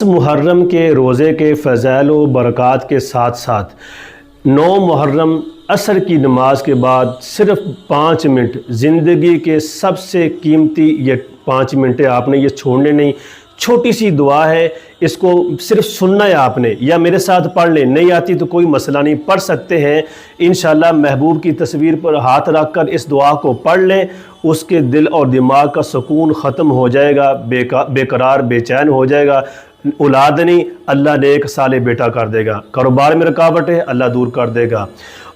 محرم کے روزے کے فضائل و برکات کے ساتھ ساتھ 9 محرم عصر کی نماز کے بعد صرف 5 منٹ زندگی کے سب سے قیمتی یہ 5 منٹ آپ نے یہ چھوڑنے نہیں۔ چھوٹی سی دعا ہے، اس کو صرف سننا ہے آپ نے، یا میرے ساتھ پڑھ لیں، نہیں آتی تو کوئی مسئلہ نہیں، پڑھ سکتے ہیں انشاءاللہ۔ محبوب کی تصویر پر ہاتھ رکھ کر اس دعا کو پڑھ لیں، اس کے دل اور دماغ کا سکون ختم ہو جائے گا، بے قرار بے چین ہو جائے گا۔ اولاد نہیں، اللہ نیک صالح بیٹا کر دے گا۔ کاروبار میں رکاوٹ ہے، اللہ دور کر دے گا۔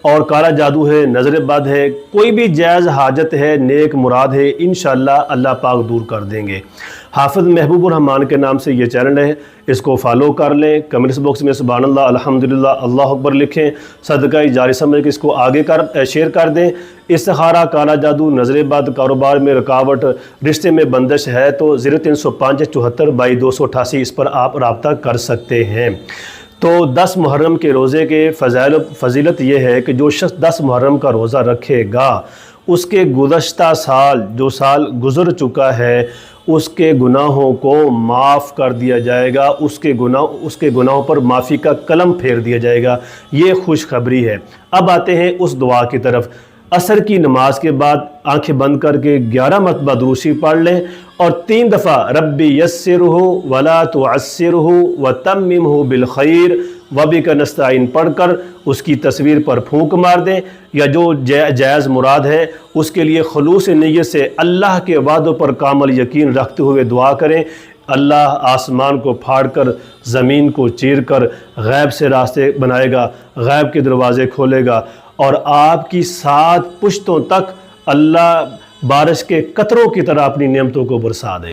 اور کالا جادو ہے، نظر بد ہے، کوئی بھی جائز حاجت ہے، نیک مراد ہے، انشاءاللہ اللہ پاک دور کر دیں گے۔ حافظ محبوب الرحمان کے نام سے یہ چینل ہے، اس کو فالو کر لیں۔ کمنٹس باکس میں سبحان اللہ، الحمدللہ، اللہ اکبر لکھیں، صدقہ جاری سمجھ کے اس کو آگے شیئر کر دیں۔ استخارہ، کالا جادو، نظر بد، کاروبار میں رکاوٹ، رشتے میں بندش ہے تو 0305 74 22 288 اس پر آپ رابطہ کر سکتے ہیں۔ تو 10 محرم کے روزے کے فضیلت یہ ہے کہ جو شخص 10 محرم کا روزہ رکھے گا، اس کے گزشتہ سال جو سال گزر چکا ہے اس کے گناہوں کو معاف کر دیا جائے گا، اس کے گناہوں پر معافی کا قلم پھیر دیا جائے گا۔ یہ خوشخبری ہے۔ اب آتے ہیں اس دعا کی طرف۔ عصر کی نماز کے بعد آنکھیں بند کر کے 11 مرتبہ درود شریف پڑھ لیں اور 3 دفعہ ربی یسرہ ولا تعسرہ وتممہ بالخیر وبک نستعین پڑھ کر اس کی تصویر پر پھونک مار دیں، یا جو جائز مراد ہے اس کے لیے خلوص نیت سے اللہ کے وعدوں پر کامل یقین رکھتے ہوئے دعا کریں۔ اللہ آسمان کو پھاڑ کر زمین کو چیر کر غیب سے راستے بنائے گا، غیب کے دروازے کھولے گا، اور آپ کی 7 پشتوں تک اللہ بارش کے قطروں کی طرح اپنی نعمتوں کو برسا دے۔